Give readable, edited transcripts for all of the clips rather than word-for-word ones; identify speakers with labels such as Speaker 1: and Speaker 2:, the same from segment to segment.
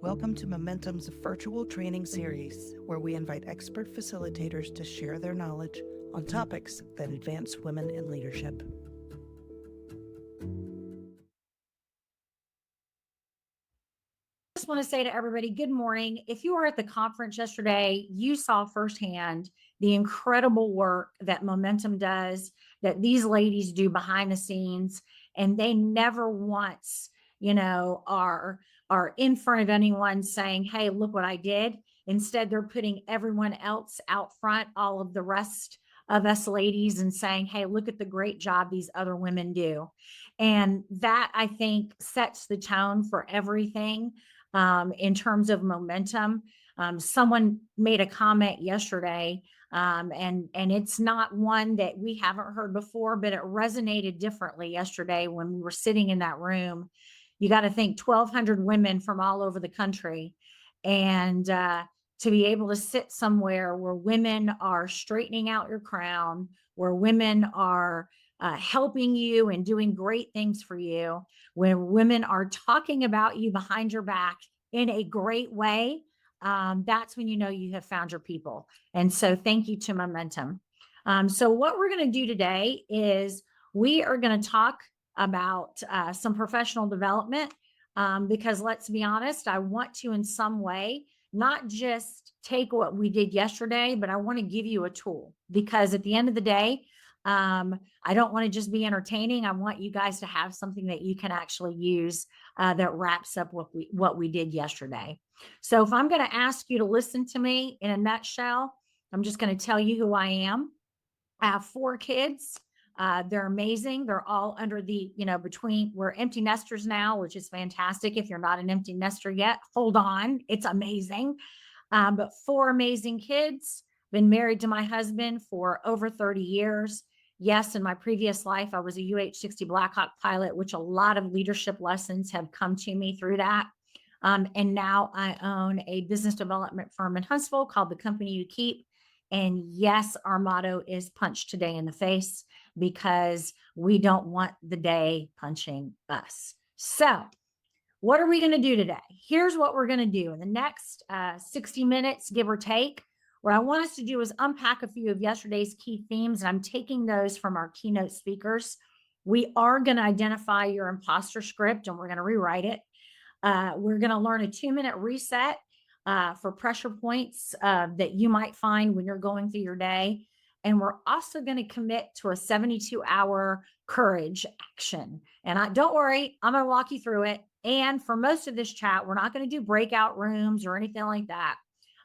Speaker 1: Welcome to Momentum's virtual training series, where we invite expert facilitators to share their knowledge on topics that advance women in leadership.
Speaker 2: I just want to say to everybody, good morning. If you were at the conference yesterday, you saw firsthand the incredible work that Momentum does, that these ladies do behind the scenes, and they never once, are in front of anyone saying, "Hey, look what I did." Instead, they're putting everyone else out front, all of the rest of us ladies, and saying, "Hey, look at the great job these other women do." And that, I think, sets the tone for everything in terms of momentum. Someone made a comment yesterday, and it's not one that we haven't heard before, but it resonated differently yesterday when we were sitting in that room. You got to think 1,200 women from all over the country, and to be able to sit somewhere where women are straightening out your crown, where women are helping you and doing great things for you, when women are talking about you behind your back in a great way, that's when you know you have found your people. And so thank you to Momentum. So what we're going to do today is we are going to talk about some professional development, because let's be honest, I want to in some way not just take what we did yesterday, but I want to give you a tool, because at the end of the day, I don't want to just be entertaining. I want you guys to have something that you can actually use that wraps up what we did yesterday. So if I'm going to ask you to listen to me in a nutshell, I'm just going to tell you who I am. I have 4 kids. They're amazing. They're all under the, we're empty nesters now, which is fantastic. If you're not an empty nester yet, hold on. It's amazing. But 4 amazing kids, been married to my husband for over 30 years. Yes, in my previous life, I was a UH-60 Blackhawk pilot, which a lot of leadership lessons have come to me through that. And now I own a business development firm in Huntsville called The Company You Keep. And yes, our motto is punch today in the face, because we don't want the day punching us. So what are we going to do today? Here's what we're going to do in the next 60 minutes, give or take. What I want us to do is unpack a few of yesterday's key themes, and I'm taking those from our keynote speakers. We are going to identify your imposter script, and we're going to rewrite it. We're going to learn a 2-minute reset for pressure points that you might find when you're going through your day. And we're also going to commit to a 72-hour courage action. And don't worry, I'm going to walk you through it. And for most of this chat, we're not going to do breakout rooms or anything like that.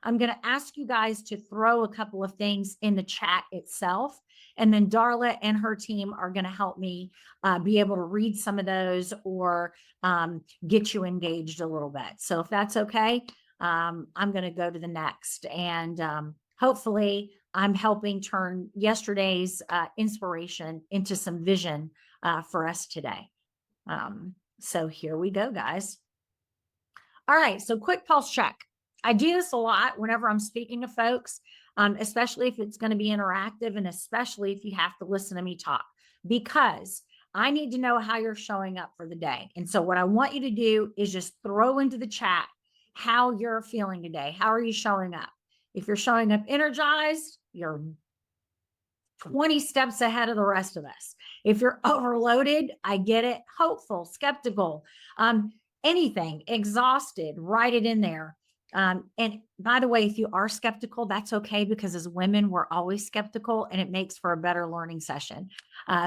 Speaker 2: I'm going to ask you guys to throw a couple of things in the chat itself. And then Darla and her team are going to help me be able to read some of those or get you engaged a little bit. So if that's okay, I'm going to go to the next. And hopefully I'm helping turn yesterday's inspiration into some vision for us today. So here we go, guys. All right. So quick pulse check. I do this a lot whenever I'm speaking to folks, especially if it's going to be interactive and especially if you have to listen to me talk, because I need to know how you're showing up for the day. And so what I want you to do is just throw into the chat how you're feeling today. How are you showing up? If you're showing up energized, you're 20 steps ahead of the rest of us. If you're overloaded, I get it. Hopeful, skeptical, anything, exhausted, write it in there. And by the way, if you are skeptical, that's okay, because as women, we're always skeptical and it makes for a better learning session.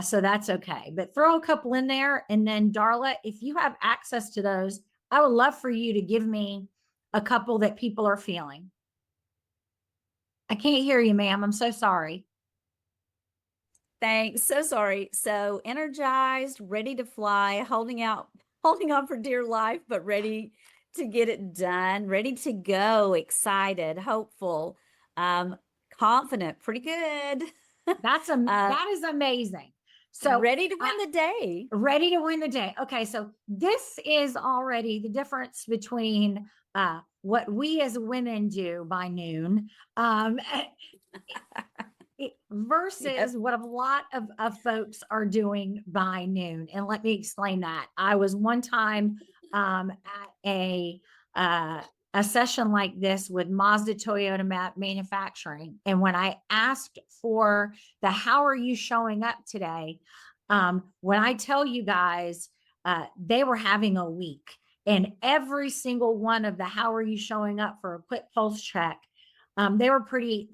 Speaker 2: So that's okay. But throw a couple in there. And then Darla, if you have access to those, I would love for you to give me a couple that people are feeling. I can't hear you, ma'am. I'm so sorry.
Speaker 3: Thanks. So sorry. So energized, ready to fly, holding on for dear life, but ready to get it done, ready to go, excited, hopeful, confident, pretty good.
Speaker 2: That is amazing. So
Speaker 3: ready to win the day.
Speaker 2: Ready to win the day. Okay, so this is already the difference between what we as women do by noon versus what a lot of folks are doing by noon. And let me explain that. I was one time at a session like this with Mazda Toyota Manufacturing. And when I asked for the how are you showing up today, when I tell you guys, they were having a week, and every single one of the how are you showing up for a quick pulse check, they were pretty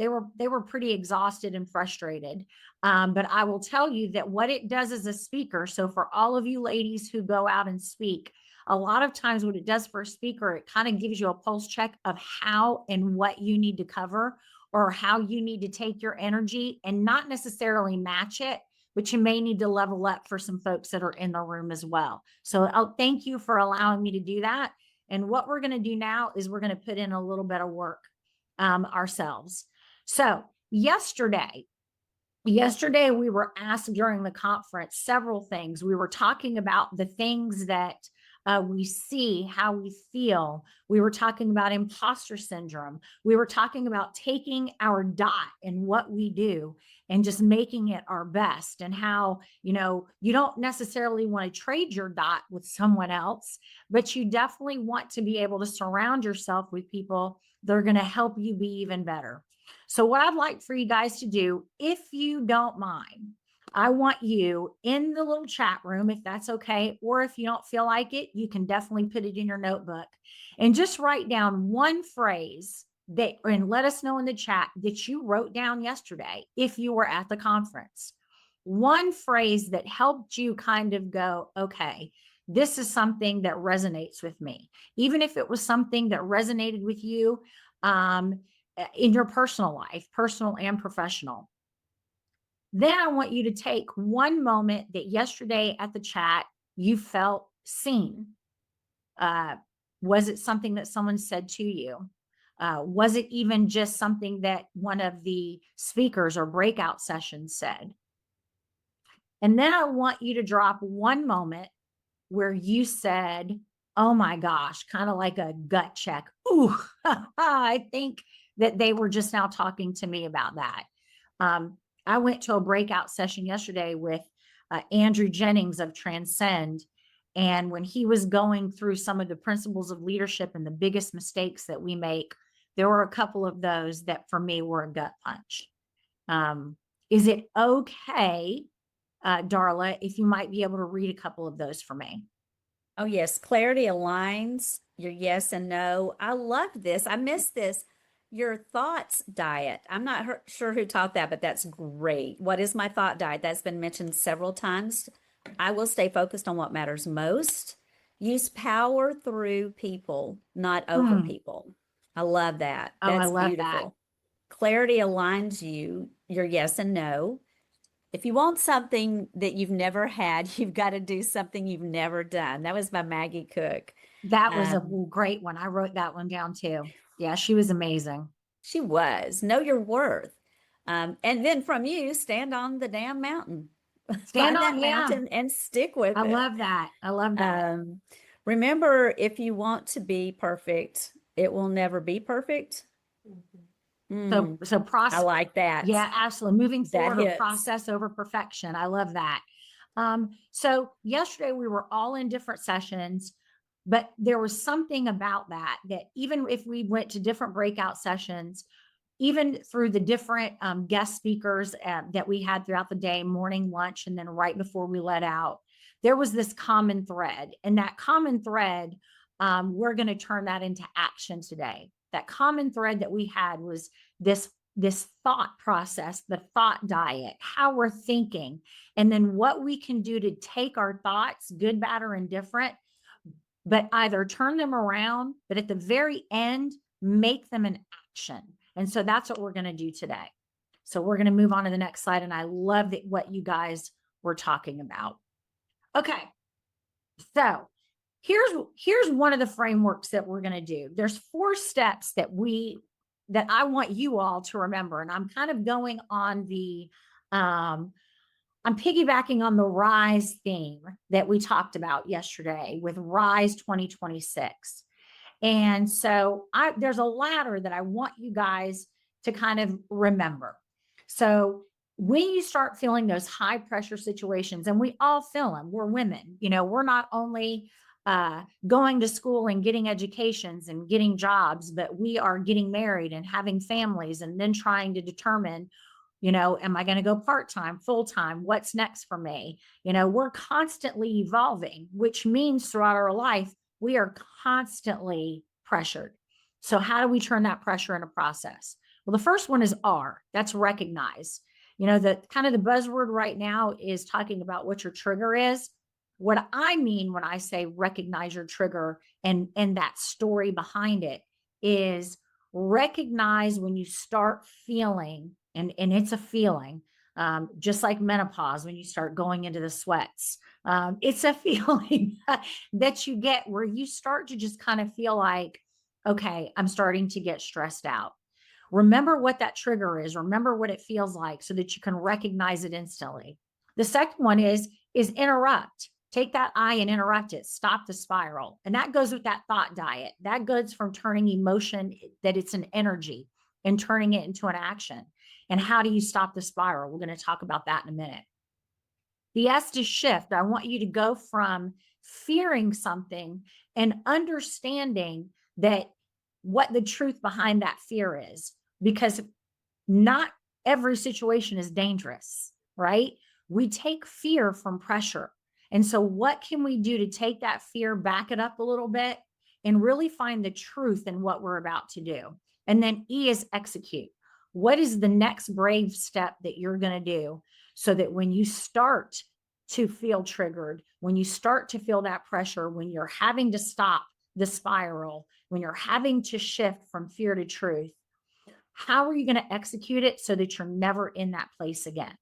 Speaker 2: exhausted and frustrated. But I will tell you that what it does as a speaker. So for all of you ladies who go out and speak, a lot of times what it does for a speaker, it kind of gives you a pulse check of how and what you need to cover, or how you need to take your energy and not necessarily match it, but you may need to level up for some folks that are in the room as well. So I'll thank you for allowing me to do that. And what we're going to do now is we're going to put in a little bit of work ourselves. So yesterday we were asked during the conference several things. We were talking about the things that we see, how we feel. We were talking about imposter syndrome. We were talking about taking our dot and what we do and just making it our best, and how, you don't necessarily want to trade your dot with someone else, but you definitely want to be able to surround yourself with people that are going to help you be even better. So what I'd like for you guys to do, if you don't mind, I want you in the little chat room, if that's okay, or if you don't feel like it, you can definitely put it in your notebook and just write down one phrase and let us know in the chat that you wrote down yesterday if you were at the conference. One phrase that helped you kind of go, okay, this is something that resonates with me. Even if it was something that resonated with you in your personal life, personal and professional. Then I want you to take one moment that yesterday at the chat you felt seen. Was it something that someone said to you? Was it even just something that one of the speakers or breakout sessions said? And then I want you to drop one moment where you said, oh my gosh, kind of like a gut check. Ooh, I think that they were just now talking to me about that. I went to a breakout session yesterday with Andrew Jennings of Transcend. And when he was going through some of the principles of leadership and the biggest mistakes that we make, there were a couple of those that for me were a gut punch. Is it okay, Darla, if you might be able to read a couple of those for me?
Speaker 3: Oh, yes. Clarity aligns your yes and no. I love this. I missed this. Your thoughts diet. I'm not sure who taught that, but that's great. What is my thought diet? That's been mentioned several times. I will stay focused on what matters most. Use power through people, not over people. I love that.
Speaker 2: Oh,
Speaker 3: That's
Speaker 2: I love
Speaker 3: beautiful. Clarity aligns your yes and no. If you want something that you've never had, you've got to do something you've never done. That was by Maggie Cook.
Speaker 2: That was a great one. I wrote that one down too. Yeah, she was amazing.
Speaker 3: She was. Know your worth. And then from you, stand on the damn mountain.
Speaker 2: Stand
Speaker 3: Find
Speaker 2: on
Speaker 3: that mountain and stick with it.
Speaker 2: I love that. I love that.
Speaker 3: Remember, if you want to be perfect, it will never be perfect.
Speaker 2: So process.
Speaker 3: I like that.
Speaker 2: Yeah, absolutely. Moving forward,
Speaker 3: hits.
Speaker 2: process over perfection. I love that. So yesterday we were all in different sessions, but there was something about that even if we went to different breakout sessions, even through the different guest speakers that we had throughout the day, morning, lunch, and then right before we let out, there was this common thread. And that common thread, we're going to turn that into action today. That common thread that we had was this thought process, the thought diet, how we're thinking, and then what we can do to take our thoughts, good, bad, or indifferent, but either turn them around, but at the very end, make them an action. And so that's what we're going to do today. So we're going to move on to the next slide. And I love what you guys were talking about. Okay. So here's one of the frameworks that we're going to do. There's 4 steps that I want you all to remember. And I'm kind of going on I'm piggybacking on the RISE theme that we talked about yesterday with RISE 2026. And so there's a ladder that I want you guys to kind of remember. So when you start feeling those high pressure situations, and we all feel them, we're women, we're not only going to school and getting educations and getting jobs, but we are getting married and having families and then trying to determine, am I going to go part-time, full-time? What's next for me? We're constantly evolving, which means throughout our life, we are constantly pressured. So how do we turn that pressure into process? Well, the first one is R, that's recognize. The kind of the buzzword right now is talking about what your trigger is. What I mean when I say recognize your trigger and that story behind it is recognize when you start feeling, and it's a feeling, just like menopause, when you start going into the sweats. It's a feeling that you get where you start to just kind of feel like, okay, I'm starting to get stressed out. Remember what that trigger is. Remember what it feels like so that you can recognize it instantly. The second one is interrupt. Take that I and interrupt it. Stop the spiral. And that goes with that thought diet. That goes from turning emotion, that it's an energy, and turning it into an action. And how do you stop the spiral? We're going to talk about that in a minute. The S to shift. I want you to go from fearing something and understanding that what the truth behind that fear is, because not every situation is dangerous, right? We take fear from pressure. And so what can we do to take that fear, back it up a little bit, and really find the truth in what we're about to do? And then E is execute. What is the next brave step that you're going to do so that when you start to feel triggered, when you start to feel that pressure, when you're having to stop the spiral, when you're having to shift from fear to truth, how are you going to execute it so that you're never in that place again?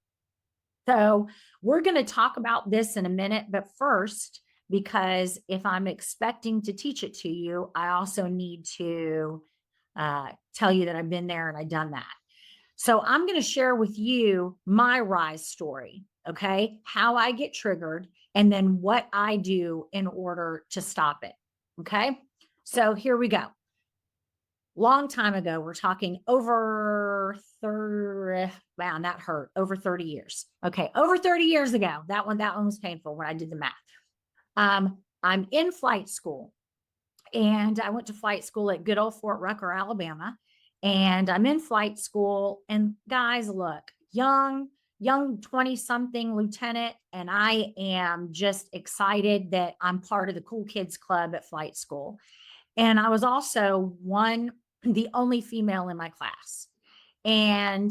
Speaker 2: So we're going to talk about this in a minute, but first, because if I'm expecting to teach it to you, I also need to tell you that I've been there and I've done that. So I'm going to share with you my rise story, okay? How I get triggered and then what I do in order to stop it, okay? So here we go. Long time ago, we're talking over 30, wow, that hurt, over 30 years. Okay, over 30 years ago, that one was painful when I did the math. I'm in flight school, and I went to flight school at good old Fort Rucker, Alabama. And I'm in flight school, and guys, look, young 20-something lieutenant, and I am just excited that I'm part of the cool kids club at flight school. And I was also the only female in my class. And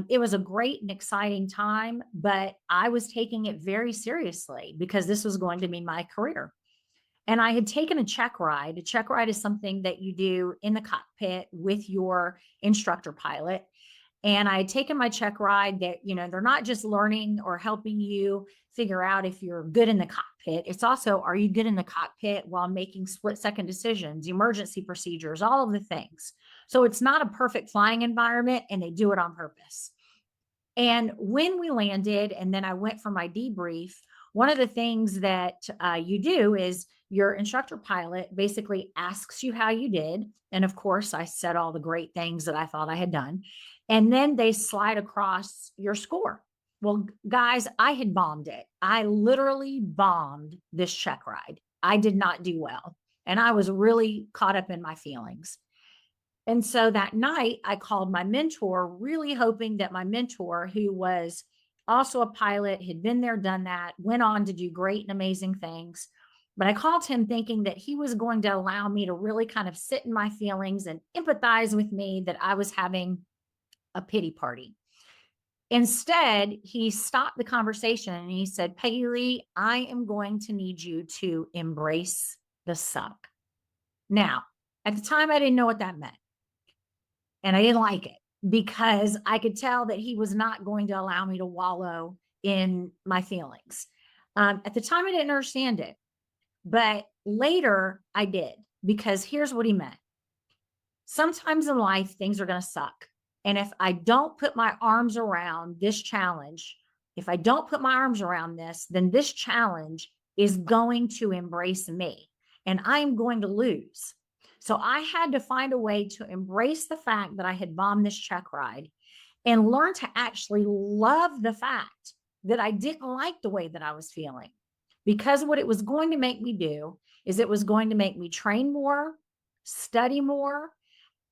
Speaker 2: it was a great and exciting time, but I was taking it very seriously because this was going to be my career. And I had taken a check ride. A check ride is something that you do in the cockpit with your instructor pilot. And I had taken my check ride that, they're not just learning or helping you figure out if you're good in the cockpit. It's also, are you good in the cockpit while making split-second decisions, emergency procedures, all of the things. So it's not a perfect flying environment, and they do it on purpose. And when we landed, and then I went for my debrief, one of the things that you do is your instructor pilot basically asks you how you did. And of course, I said all the great things that I thought I had done. And then they slide across your score. Well, guys, I had bombed it. I literally bombed this check ride. I did not do well. And I was really caught up in my feelings. And so that night, I called my mentor, really hoping that my mentor, who was also a pilot, had been there, done that, went on to do great and amazing things. But I called him thinking that he was going to allow me to really kind of sit in my feelings and empathize with me that I was having a pity party. Instead, he stopped the conversation and he said, PeggyLee, I am going to need you to embrace the suck. Now, at the time, I didn't know what that meant. And I didn't like it because I could tell that he was not going to allow me to wallow in my feelings. At the time, I didn't understand it, but later I did, because here's what he meant. Sometimes in life, things are going to suck. And if I don't put my arms around this challenge, if I don't put my arms around this, then this challenge is going to embrace me and I'm going to lose. So I had to find a way to embrace the fact that I had bombed this check ride and learn to actually love the fact that I didn't like the way that I was feeling. because what it was going to make me do is it was going to make me train more, study more,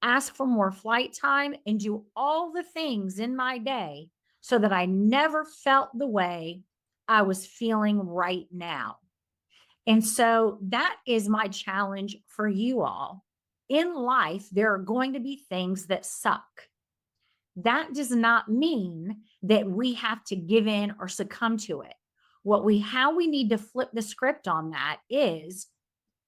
Speaker 2: ask for more flight time, and do all the things in my day so that I never felt the way I was feeling right now. And so that is my challenge for you all. In life, there are going to be things that suck. That does not mean that we have to give in or succumb to it. How we need to flip the script on that is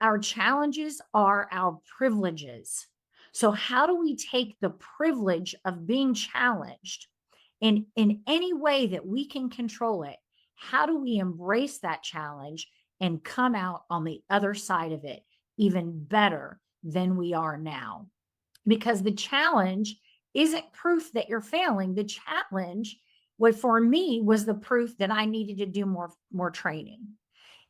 Speaker 2: our challenges are our privileges. So how do we take the privilege of being challenged and in any way that we can control it? How do we embrace that challenge and come out on the other side of it even better than we are now? Because the challenge isn't proof that you're failing. The challenge, what for me was the proof that I needed to do more training.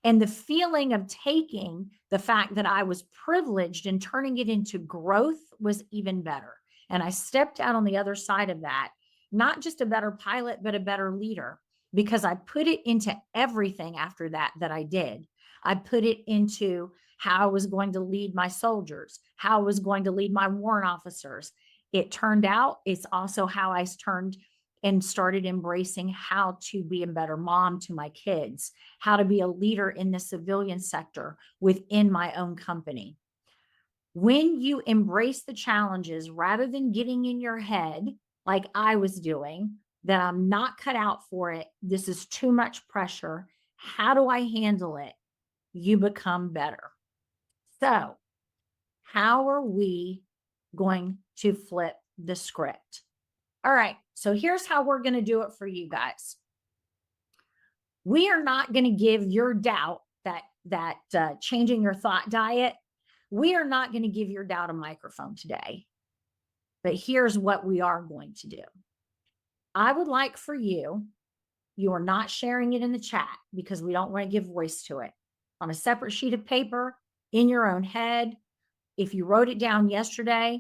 Speaker 2: And the feeling of taking the fact that I was privileged and turning it into growth was even better. And I stepped out on the other side of that, not just a better pilot, but a better leader, because I put it into everything after that I did. I put it into how I was going to lead my soldiers, how I was going to lead my warrant officers. It turned out it's also how I turned and started embracing how to be a better mom to my kids, how to be a leader in the civilian sector within my own company. When you embrace the challenges rather than getting in your head, like I was doing, that I'm not cut out for it, this is too much pressure, how do I handle it? You become better. So, how are we going to flip the script? All right, so here's how we're going to do it for you guys. We are not going to give your doubt that changing your thought diet. We are not going to give your doubt a microphone today. But here's what we are going to do. I would like for you are not sharing it in the chat because we don't want to give voice to it. On a separate sheet of paper, in your own head, if you wrote it down yesterday,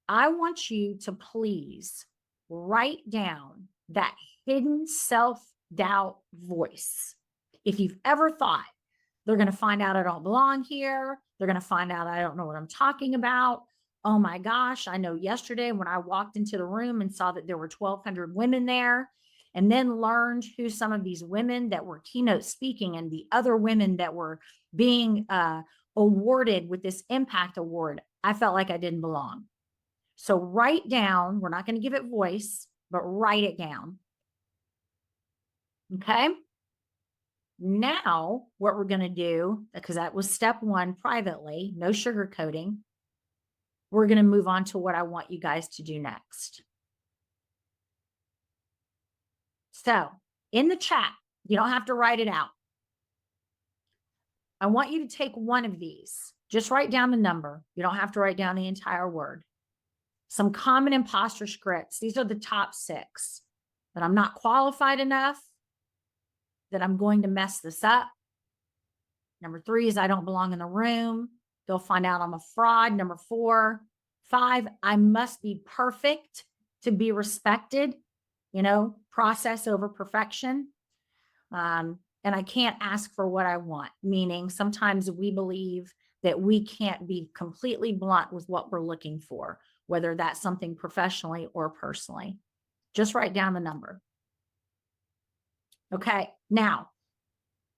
Speaker 2: I want you to please write down that hidden self-doubt voice. If you've ever thought, they're going to find out I don't belong here, they're going to find out I don't know what I'm talking about. Oh my gosh, I know yesterday when I walked into the room and saw that there were 1,200 women there, and then learned who some of these women that were keynote speaking and the other women that were being awarded with this impact award, I felt like I didn't belong. So write down, we're not going to give it voice, but write it down. Okay. Now, what we're going to do, because that was step one privately, no sugarcoating, we're going to move on to what I want you guys to do next. So in the chat, you don't have to write it out. I want you to take one of these. Just write down the number. You don't have to write down the entire word. Some common imposter scripts. These are the top 6. That I'm not qualified enough, that I'm going to mess this up. Number 3 is I don't belong in the room. They'll find out I'm a fraud. Number 4, 5, I must be perfect to be respected. Process over perfection. And I can't ask for what I want, meaning sometimes we believe that we can't be completely blunt with what we're looking for, whether that's something professionally or personally. Just write down the number. Okay, now,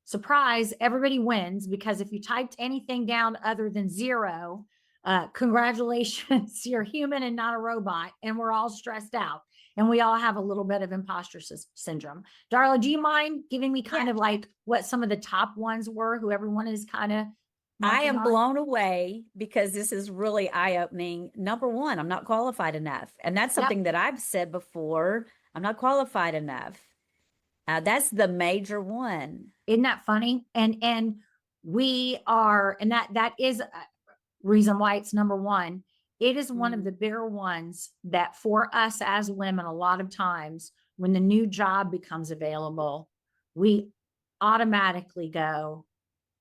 Speaker 2: surprise, everybody wins, because if you typed anything down other than 0, congratulations, you're human and not a robot, and we're all stressed out. And we all have a little bit of imposter syndrome. Darla, do you mind giving me kind of like what some of the top ones were, who everyone is kind of
Speaker 3: I am blown away because this is really eye-opening. Number 1, I'm not qualified enough. And that's something that I've said before. I'm not qualified enough. That's the major one.
Speaker 2: Isn't that funny? And we are, and that is a reason why it's number 1. It is one of the bigger ones that for us as women, a lot of times when the new job becomes available, we automatically go,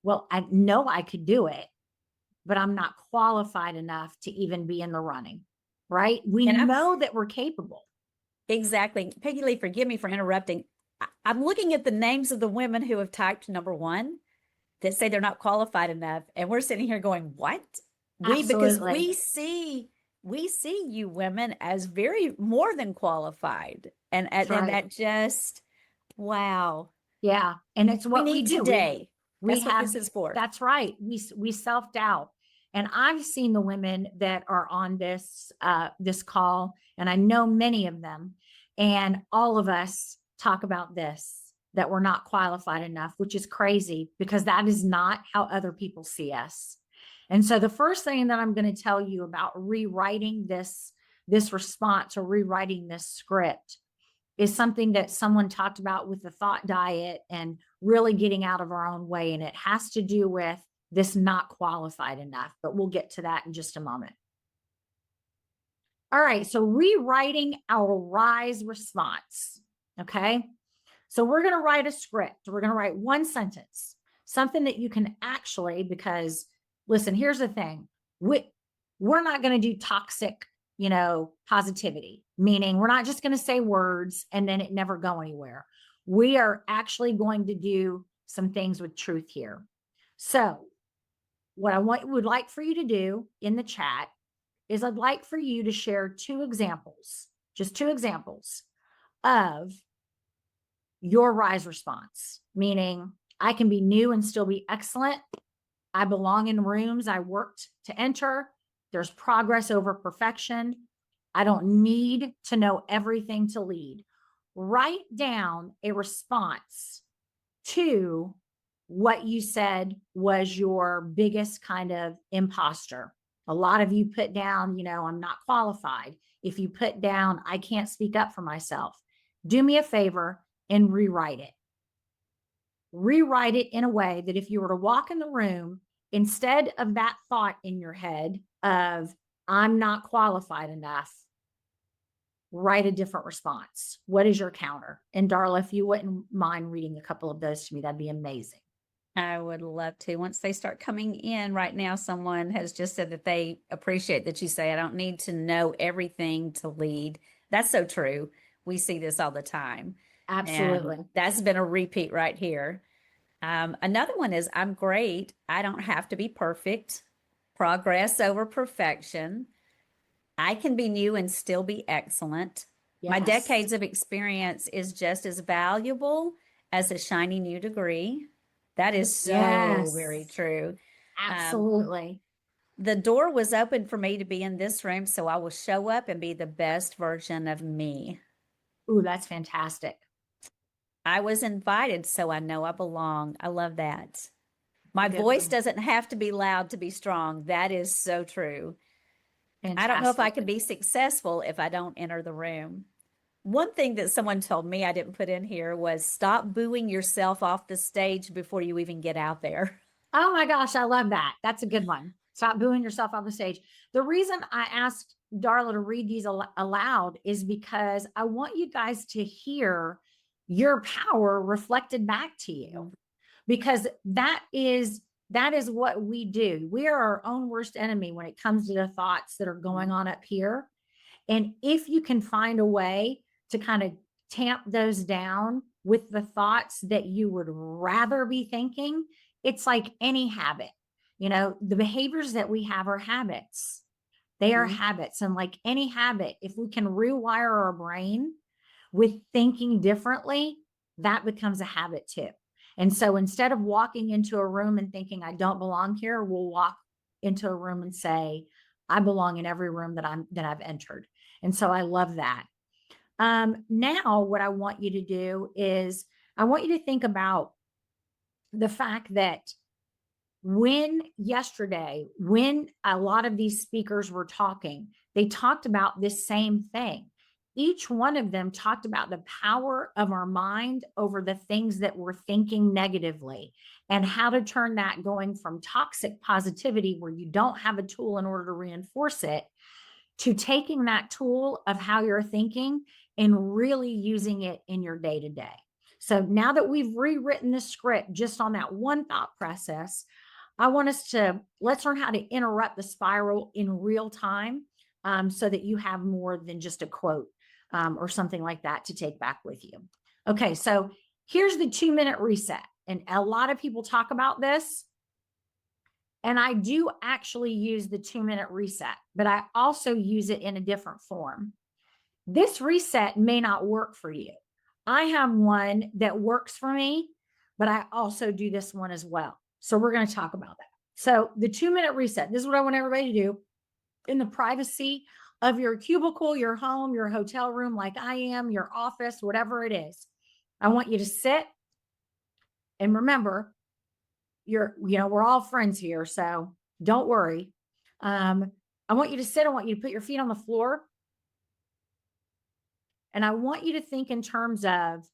Speaker 2: well, I know I could do it, but I'm not qualified enough to even be in the running, right? We know that we're capable.
Speaker 3: Exactly. PeggyLee, forgive me for interrupting. I'm looking at the names of the women who have typed number one that say they're not qualified enough. And we're sitting here going, what? Because
Speaker 2: Absolutely.
Speaker 3: we see you women as very more than qualified. And
Speaker 2: That's right.
Speaker 3: that just, wow.
Speaker 2: Yeah. And it's
Speaker 3: We
Speaker 2: what we
Speaker 3: need
Speaker 2: do.
Speaker 3: today.
Speaker 2: We
Speaker 3: That's what
Speaker 2: have,
Speaker 3: this is for.
Speaker 2: that's right. We self-doubt. And I've seen the women that are on this call, and I know many of them, and all of us talk about this, that we're not qualified enough, which is crazy because that is not how other people see us. And so the first thing that I'm going to tell you about rewriting this response or rewriting this script is something that someone talked about with the thought diet and really getting out of our own way. And it has to do with this not qualified enough, but we'll get to that in just a moment. All right. So rewriting our rise response. Okay. So we're going to write a script. We're going to write one sentence, something that you can actually, because listen, here's the thing. We're not going to do toxic, positivity, meaning we're not just going to say words and then it never go anywhere. We are actually going to do some things with truth here. So what I would like for you to do in the chat is I'd like for you to share just two examples of your rise response, meaning I can be new and still be excellent. I belong in rooms I worked to enter. There's progress over perfection. I don't need to know everything to lead. Write down a response to what you said was your biggest kind of imposter. A lot of you put down, I'm not qualified. If you put down, I can't speak up for myself, do me a favor and rewrite it. Rewrite it in a way that if you were to walk in the room, instead of that thought in your head of, I'm not qualified enough, write a different response. What is your counter? And Darla, if you wouldn't mind reading a couple of those to me, that'd be amazing.
Speaker 3: I would love to. Once they start coming in right now, someone has just said that they appreciate that you say, I don't need to know everything to lead. That's so true. We see this all the time.
Speaker 2: Absolutely.
Speaker 3: And that's been a repeat right here. Another one is, I'm great. I don't have to be perfect. Progress over perfection. I can be new and still be excellent. My
Speaker 2: Yes.
Speaker 3: decades of experience is just as valuable as a shiny new degree. That is so
Speaker 2: Yes.
Speaker 3: very true.
Speaker 2: Absolutely.
Speaker 3: The door was open for me to be in this room, so I will show up and be the best version of me.
Speaker 2: Ooh, that's fantastic.
Speaker 3: I was invited, so I know I belong. I love that. My
Speaker 2: Good
Speaker 3: voice
Speaker 2: one.
Speaker 3: doesn't have to be loud to be strong. That is so true.
Speaker 2: Fantastic.
Speaker 3: I don't know if I could be successful if I don't enter the room. One thing that someone told me I didn't put in here was stop booing yourself off the stage before you even get out there.
Speaker 2: Oh my gosh, I love that. That's a good one. Stop booing yourself on the stage. The reason I asked Darla to read these aloud is because I want you guys to hear your power reflected back to you, because that is what we do. We are our own worst enemy when it comes to the thoughts that are going on up here. And if you can find a way to kind of tamp those down with the thoughts that you would rather be thinking, it's like any habit. The behaviors that we have are habits. They are habits. And like any habit, if we can rewire our brain with thinking differently, that becomes a habit too. And so instead of walking into a room and thinking, I don't belong here, we'll walk into a room and say, I belong in every room that I've entered. And so I love that. Now what I want you to do is I want you to think about the fact that when a lot of these speakers were talking, they talked about this same thing. Each one of them talked about the power of our mind over the things that we're thinking negatively and how to turn that going from toxic positivity where you don't have a tool in order to reinforce it to taking that tool of how you're thinking and really using it in your day to day. So now that we've rewritten the script just on that one thought process, I want us let's learn how to interrupt the spiral in real time so that you have more than just a quote or something like that to take back with you. Okay, so here's the 2-minute reset. And a lot of people talk about this. And I do actually use the 2-minute reset, but I also use it in a different form. This reset may not work for you. I have one that works for me, but I also do this one as well. So we're going to talk about that. So the 2-minute reset, this is what I want everybody to do in the privacy of your cubicle, your home, your hotel room, like I am, your office, whatever it is. I want you to sit and remember, we're all friends here, so don't worry. I want you to sit. I want you to put your feet on the floor. And I want you to think in terms of,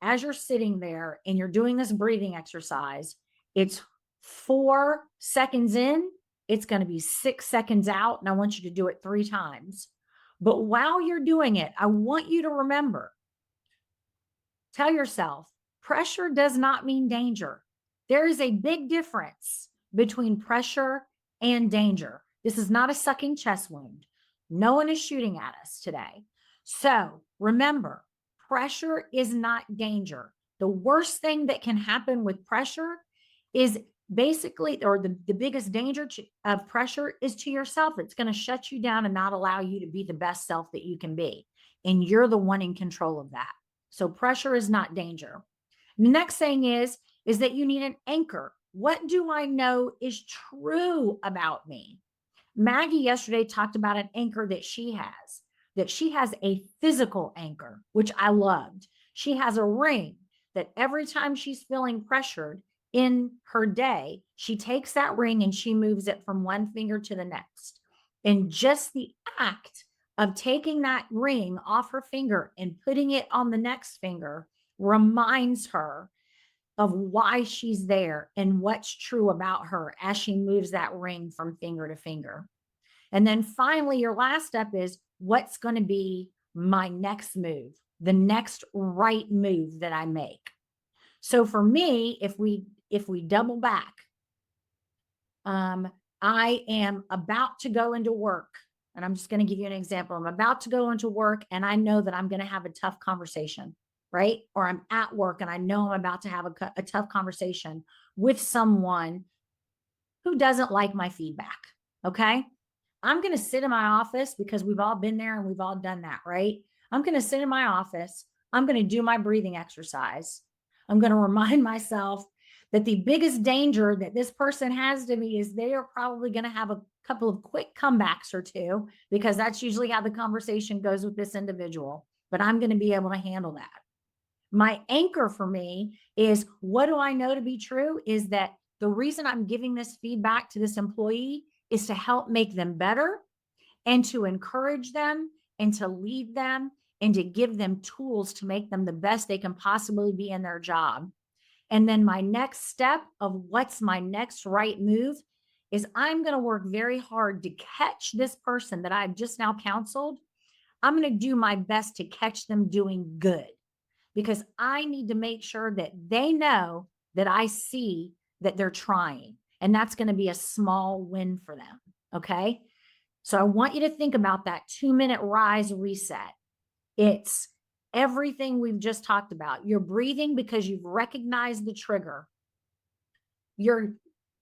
Speaker 2: as you're sitting there and you're doing this breathing exercise, it's 4 seconds in, it's going to be 6 seconds out. And I want you to do it 3 times. But while you're doing it, I want you to remember, tell yourself, pressure does not mean danger. There is a big difference between pressure and danger. This is not a sucking chest wound. No one is shooting at us today. So remember, pressure is not danger. The worst thing that can happen with pressure is basically, or the biggest danger of pressure is to yourself. It's going to shut you down and not allow you to be the best self that you can be. And you're the one in control of that. So pressure is not danger. The next thing is that you need an anchor. What do I know is true about me? Maggie yesterday talked about an anchor that she has a physical anchor, which I loved. She has a ring that every time she's feeling pressured in her day, she takes that ring and she moves it from one finger to the next. And just the act of taking that ring off her finger and putting it on the next finger reminds her of why she's there and what's true about her as she moves that ring from finger to finger. And then finally, your last step is, what's going to be my next move, the next right move that I make. So for me, if we double back, I am about to go into work, and I'm just going to give you an example. I'm about to go into work and I know that I'm going to have a tough conversation, right? Or I'm at work and I know I'm about to have a tough conversation with someone who doesn't like my feedback. Okay. I'm going to sit in my office, because we've all been there and we've all done that, right? I'm going to sit in my office. I'm going to do my breathing exercise. I'm going to remind myself that the biggest danger that this person has to me is they are probably going to have a couple of quick comebacks or two, because that's usually how the conversation goes with this individual. But I'm going to be able to handle that. My anchor for me is, what do I know to be true? Is that the reason I'm giving this feedback to this employee is to help make them better and to encourage them and to lead them and to give them tools to make them the best they can possibly be in their job. And then my next step of what's my next right move is, I'm going to work very hard to catch this person that I've just now counseled. I'm going to do my best to catch them doing good, because I need to make sure that they know that I see that they're trying. And that's going to be a small win for them. Okay. So I want you to think about that 2-minute rise reset. It's everything we've just talked about. You're breathing because you've recognized the trigger. You're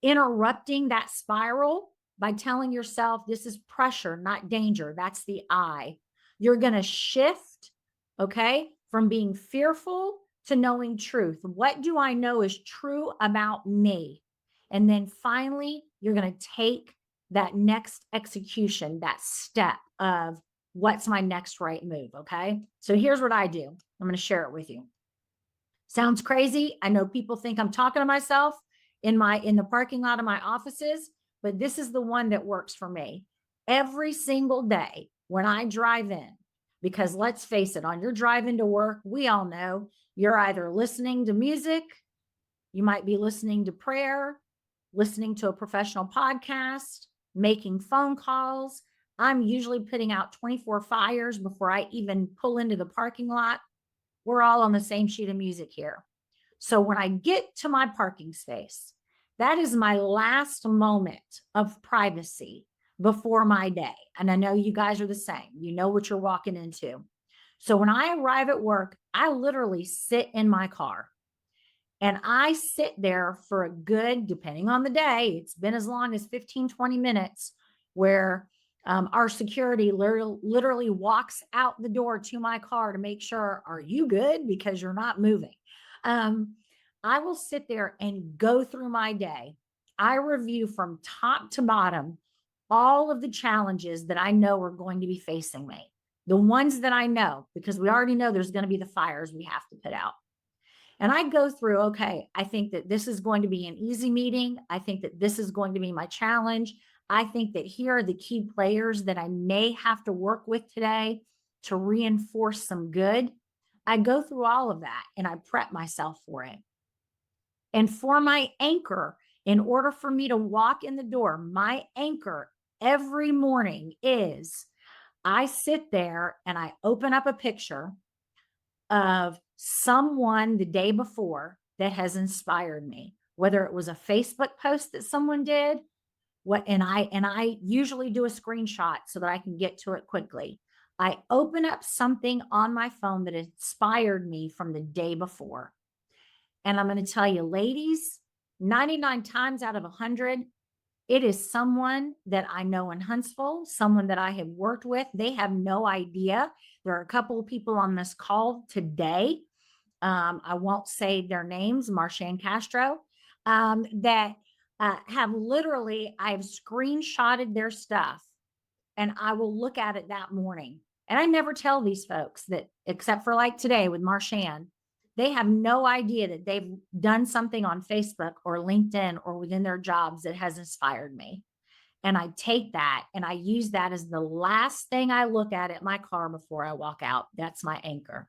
Speaker 2: interrupting that spiral by telling yourself, this is pressure, not danger. That's the I. You're going to shift, okay, from being fearful to knowing truth. What do I know is true about me? And then finally, you're going to take that next execution, that step of, what's my next right move? Okay. So here's what I do. I'm going to share it with you. Sounds crazy. I know people think I'm talking to myself in the parking lot of my offices, but this is the one that works for me every single day when I drive in. Because let's face it, on your drive into work, we all know you're either listening to music, you might be listening to prayer, listening to a professional podcast, making phone calls. I'm usually putting out 24 fires before I even pull into the parking lot. We're all on the same sheet of music here. So when I get to my parking space, that is my last moment of privacy before my day. And I know you guys are the same. You know what you're walking into. So when I arrive at work, I literally sit in my car and I sit there for a good, depending on the day, it's been as long as 15, 20 minutes where our security literally walks out the door to my car to make sure, are you good? Because you're not moving. I will sit there and go through my day. I review from top to bottom all of the challenges that I know are going to be facing me. The ones that I know, because we already know there's going to be the fires we have to put out. And I go through, okay, I think that this is going to be an easy meeting. I think that this is going to be my challenge. I think that here are the key players that I may have to work with today to reinforce some good. I go through all of that and I prep myself for it. And for my anchor, in order for me to walk in the door, my anchor every morning is I sit there and I open up a picture of someone the day before that has inspired me, whether it was a Facebook post that someone did, and I usually do a screenshot so that I can get to it quickly. I open up something on my phone that inspired me from the day before. And I'm going to tell you, ladies, 99 times out of 100, it is someone that I know in Huntsville, someone that I have worked with. They have no idea. There are a couple of people on this call today. I won't say their names, Marshan Castro, that have literally, I've screenshotted their stuff and I will look at it that morning. And I never tell these folks that, except for like today with Marshan, they have no idea that they've done something on Facebook or LinkedIn or within their jobs that has inspired me. And I take that and I use that as the last thing I look at my car before I walk out. That's my anchor.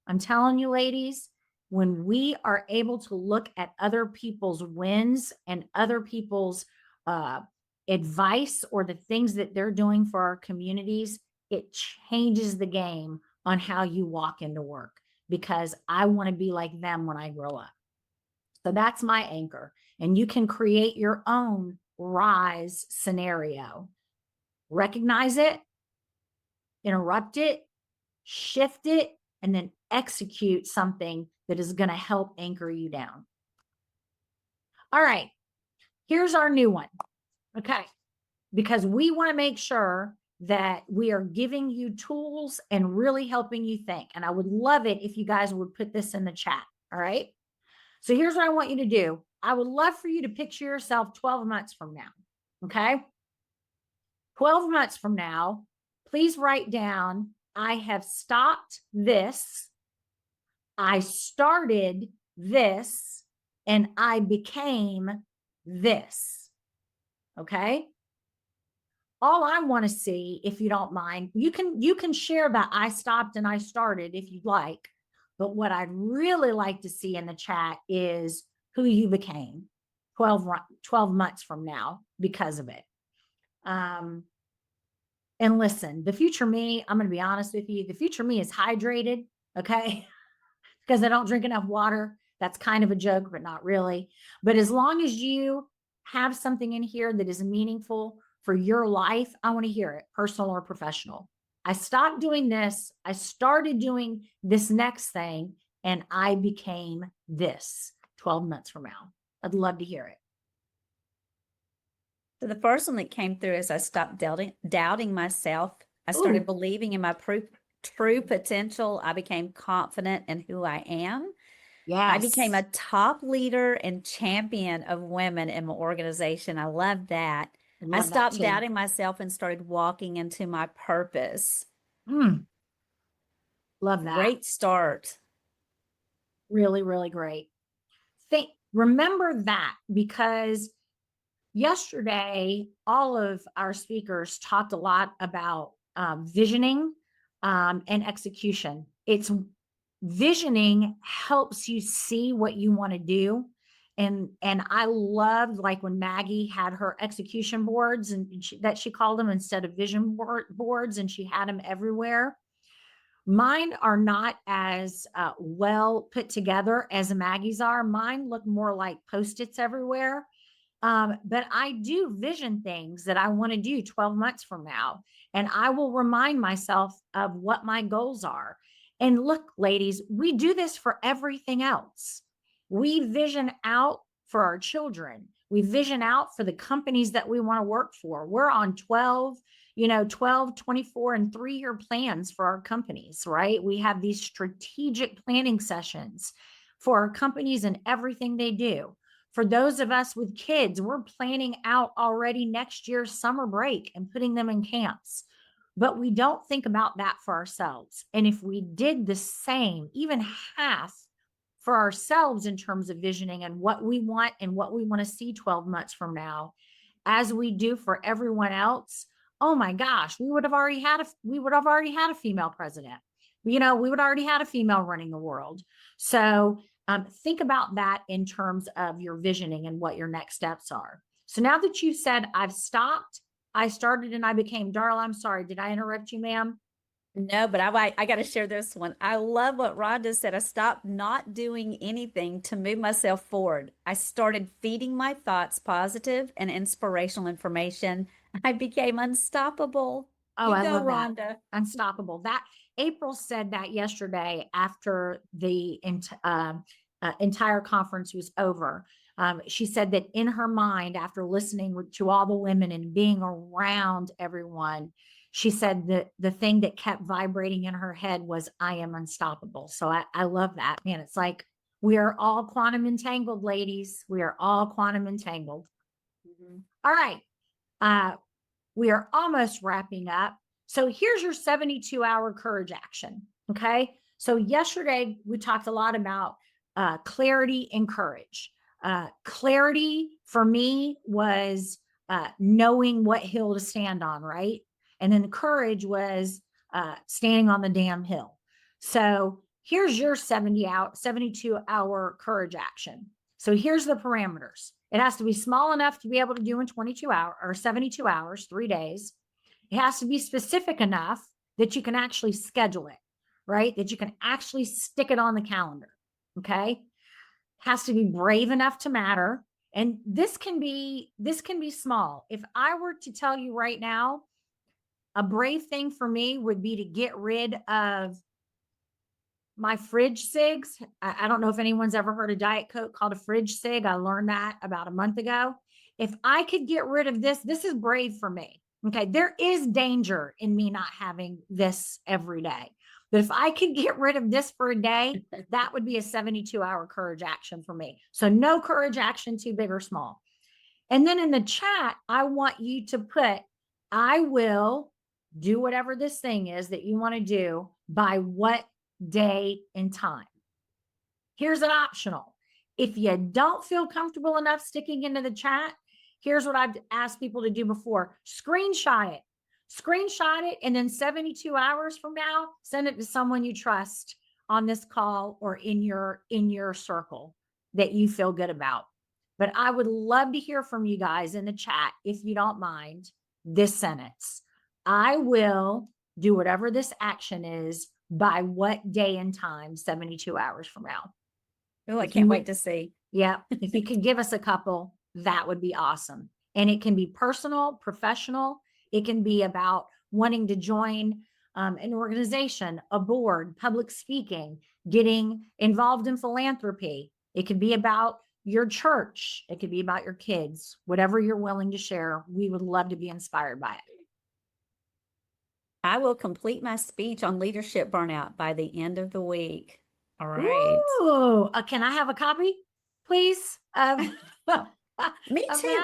Speaker 2: I'm telling you, ladies, when we are able to look at other people's wins and other people's advice or the things that they're doing for our communities, it changes the game on how you walk into work, because I want to be like them when I grow up. So that's my anchor. And you can create your own rise scenario. Recognize it, interrupt it, shift it, and then execute something that is going to help anchor you down. All right, here's our new one. Okay, because we want to make sure that we are giving you tools and really helping you think. And I would love it if you guys would put this in the chat. All right. So here's what I want you to do. I would love for you to picture yourself 12 months from now. Okay. 12 months from now, please write down, I have stopped this, I started this, and I became this. Okay. All I want to see, if you don't mind, you can share that I stopped and I started if you'd like. But what I'd really like to see in the chat is who you became 12 months from now because of it. And listen, the future me, I'm going to be honest with you, the future me is hydrated, okay? Because I don't drink enough water. That's kind of a joke, but not really. But as long as you have something in here that is meaningful for your life, I want to hear it, personal or professional. I stopped doing this. I started doing this next thing, and I became this 12 months from now. I'd love to hear it.
Speaker 3: So the first one that came through is I stopped doubting myself. I started believing in my true potential. I became confident in who I am.
Speaker 2: Yes.
Speaker 3: I became a top leader and champion of women in my organization. I love that. I stopped doubting myself and started walking into my purpose.
Speaker 2: Love that.
Speaker 3: Great start.
Speaker 2: Really, really great. Remember that, because yesterday, all of our speakers talked a lot about visioning and execution. Visioning helps you see what you want to do. And I loved, like, when Maggie had her execution boards and that she called them instead of vision boards, and she had them everywhere. Mine are not as well put together as Maggie's are. Mine look more like Post-its everywhere. But I do vision things that I want to do 12 months from now. And I will remind myself of what my goals are. And look, ladies, we do this for everything else. We vision out for our children. We vision out for the companies that we want to work for. We're on 12, 12, 24, and 3-year plans for our companies, right? We have these strategic planning sessions for our companies and everything they do. For those of us with kids, we're planning out already next year's summer break and putting them in camps. But we don't think about that for ourselves. And if we did the same, even half for ourselves in terms of visioning and what we want and what we want to see 12 months from now, as we do for everyone else, oh my gosh, we would have already had a female president. We would already had a female running the world. So think about that in terms of your visioning and what your next steps are. So now that you said I've stopped, I started and I became, Darla, I'm sorry. Did I interrupt you, ma'am?
Speaker 3: No, but I got to share this one. I love what Rhonda said. I stopped not doing anything to move myself forward. I started feeding my thoughts positive and inspirational information. I became unstoppable.
Speaker 2: Oh,
Speaker 3: You
Speaker 2: I
Speaker 3: go,
Speaker 2: love that.
Speaker 3: Rhonda.
Speaker 2: Unstoppable. That April said that yesterday after the entire conference was over. She said that in her mind, after listening to all the women and being around everyone, she said that the thing that kept vibrating in her head was, I am unstoppable. So I love that, man. It's like we are all quantum entangled, ladies. We are all quantum entangled.
Speaker 3: Mhm.
Speaker 2: All right. We are almost wrapping up. So here's your 72-hour courage action. Okay. So yesterday we talked a lot about clarity and courage. Clarity for me was knowing what hill to stand on, right? And then the courage was standing on the damn hill. So here's your 72-hour courage action. So here's the parameters. It has to be small enough to be able to do in 22 hours or 72 hours, 3 days. It has to be specific enough that you can actually schedule it, right? That you can actually stick it on the calendar. Okay. It has to be brave enough to matter. And this can be small. If I were to tell you right now, a brave thing for me would be to get rid of my fridge cigs. I don't know if anyone's ever heard a Diet Coke called a fridge cig. I learned that about a month ago. If I could get rid of this is brave for me. Okay. There is danger in me not having this every day. But if I could get rid of this for a day, that would be a 72-hour courage action for me. So no courage action, too big or small. And then in the chat, I want you to put, I will do whatever this thing is that you want to do by what day and time. Here's an optional. If you don't feel comfortable enough sticking into the chat, here's what I've asked people to do before. Screenshot it, and then 72 hours from now, send it to someone you trust on this call or in your circle that you feel good about. But I would love to hear from you guys in the chat, if you don't mind, this sentence. I will do whatever this action is by what day and time 72 hours from now.
Speaker 3: Oh, I can't wait to see.
Speaker 2: Yeah. If you could give us a couple, that would be awesome. And it can be personal, professional. It can be about wanting to join an organization, a board, public speaking, getting involved in philanthropy. It could be about your church. It could be about your kids, whatever you're willing to share. We would love to be inspired by it.
Speaker 3: I will complete my speech on leadership burnout by the end of the week. All right.
Speaker 2: Ooh, can I have a copy, please?
Speaker 3: Me too.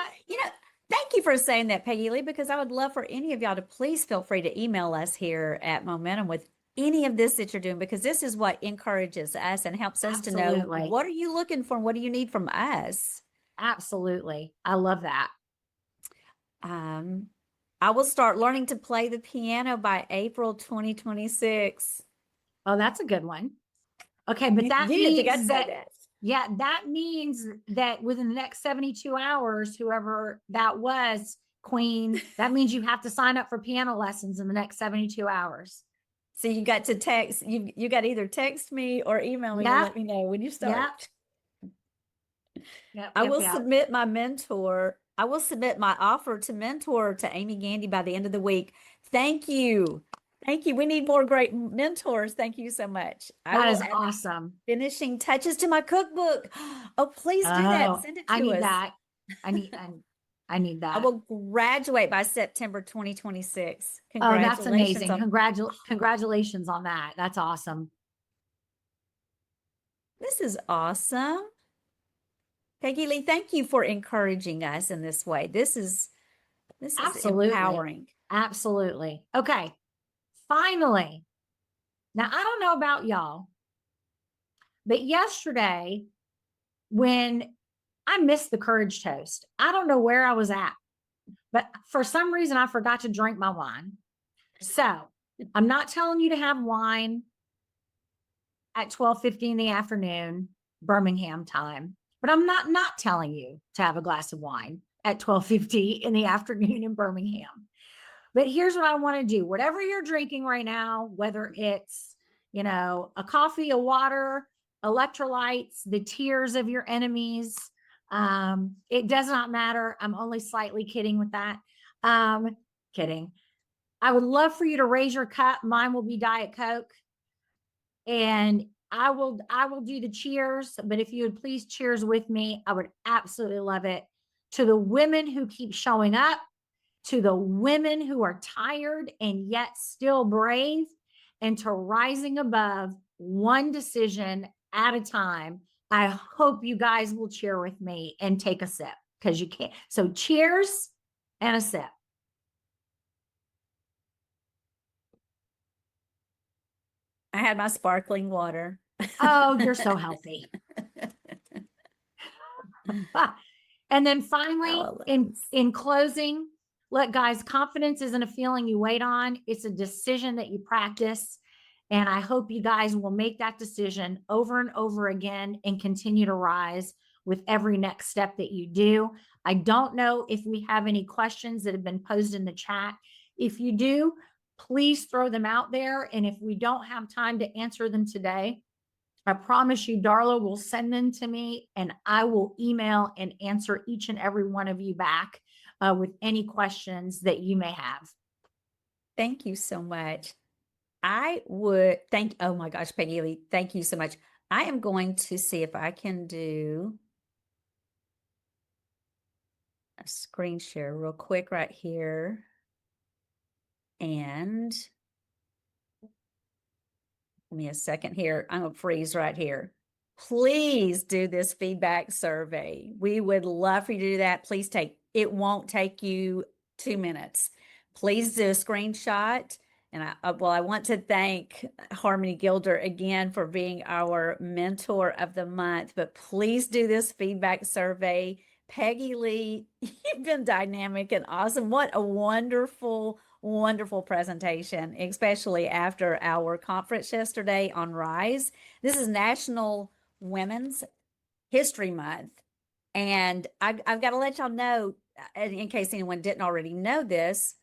Speaker 3: Thank you for saying that, PeggyLee, because I would love for any of y'all to please feel free to email us here at Momentum with any of this that you're doing, because this is what encourages us and helps us to know, what are you looking for? What do you need from us?
Speaker 2: Absolutely. I love that.
Speaker 3: I will start learning to play the piano by April 2026.
Speaker 2: Oh, that's a good one. Okay, but that means that means that within the next 72 hours, whoever that was, Queen, that means you have to sign up for piano lessons in the next 72 hours.
Speaker 3: So you got to text, you got to either text me or email me to let me know when you start.
Speaker 2: Yep,
Speaker 3: I
Speaker 2: yep,
Speaker 3: will
Speaker 2: yep.
Speaker 3: submit my mentor. I will submit my offer to mentor to Amy Gandy by the end of the week. Thank you. Thank you. We need more great mentors. Thank you so much. I
Speaker 2: That
Speaker 3: will
Speaker 2: is
Speaker 3: add
Speaker 2: awesome.
Speaker 3: finishing touches to my cookbook. Oh, please do that.
Speaker 2: Oh,
Speaker 3: Send it
Speaker 2: I
Speaker 3: to
Speaker 2: need
Speaker 3: us.
Speaker 2: that. I need
Speaker 3: I
Speaker 2: that.
Speaker 3: will graduate by September 2026.
Speaker 2: Oh, that's
Speaker 3: Congratulations
Speaker 2: amazing.
Speaker 3: on
Speaker 2: Congratulations on that. That's awesome.
Speaker 3: this is awesome. PeggyLee, thank you for encouraging us in this way. This is
Speaker 2: Absolutely.
Speaker 3: empowering.
Speaker 2: Absolutely. Okay. Finally. Now, I don't know about y'all, but yesterday when I missed the courage toast, I don't know where I was at, but for some reason I forgot to drink my wine. So I'm not telling you to have wine at 12:50 in the afternoon, Birmingham time, but I'm not telling you to have a glass of wine at 12:50 in the afternoon in Birmingham. But here's what I want to do. Whatever you're drinking right now, whether it's, a coffee, a water, electrolytes, the tears of your enemies, it does not matter. I'm only slightly kidding with that. Kidding. I would love for you to raise your cup. Mine will be Diet Coke. And I will do the cheers, but if you would please cheers with me, I would absolutely love it. To the women who keep showing up, to the women who are tired and yet still brave, and to rising above one decision at a time. I hope you guys will cheer with me and take a sip because you can't. So cheers and a sip.
Speaker 3: I had my sparkling water.
Speaker 2: Oh, you're so healthy. And then finally, in closing, look, guys, confidence isn't a feeling you wait on. It's a decision that you practice. And I hope you guys will make that decision over and over again and continue to rise with every next step that you do. I don't know if we have any questions that have been posed in the chat. If you do, please throw them out there. And if we don't have time to answer them today, I promise you, Darla will send them to me and I will email and answer each and every one of you back with any questions that you may have.
Speaker 3: Thank you so much. Oh my gosh, PeggyLee, thank you so much. I am going to see if I can do a screen share real quick right here. And give me a second here. I'm going to freeze right here. Please do this feedback survey. We would love for you to do that. It won't take you 2 minutes. Please do a screenshot. And I want to thank Harmony Gilder again for being our mentor of the month, but please do this feedback survey. PeggyLee, you've been dynamic and awesome. What a wonderful, wonderful presentation, especially after our conference yesterday on RISE. This is National Women's History Month. And I've got to let y'all know, in case anyone didn't already know this,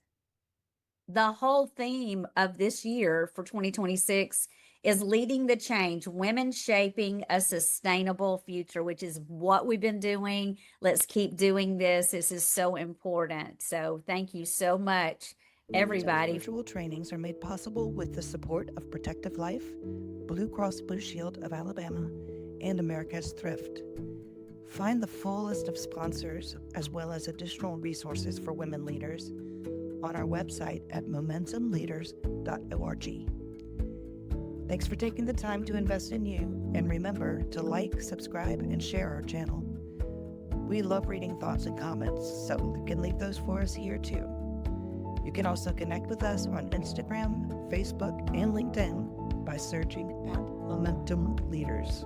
Speaker 3: the whole theme of this year for 2026 is leading the change, women shaping a sustainable future, which is what we've been doing. Let's keep doing this. This is so important. So thank you so much, everybody.
Speaker 1: Virtual trainings are made possible with the support of Protective Life, Blue Cross Blue Shield of Alabama, and America's Thrift. Find the full list of sponsors as well as additional resources for women leaders on our website at momentumleaders.org. Thanks for taking the time to invest in you, and remember to like, subscribe, and share our channel. We love reading thoughts and comments, so you can leave those for us here too. You can also connect with us on Instagram, Facebook, and LinkedIn by searching at Momentum Leaders.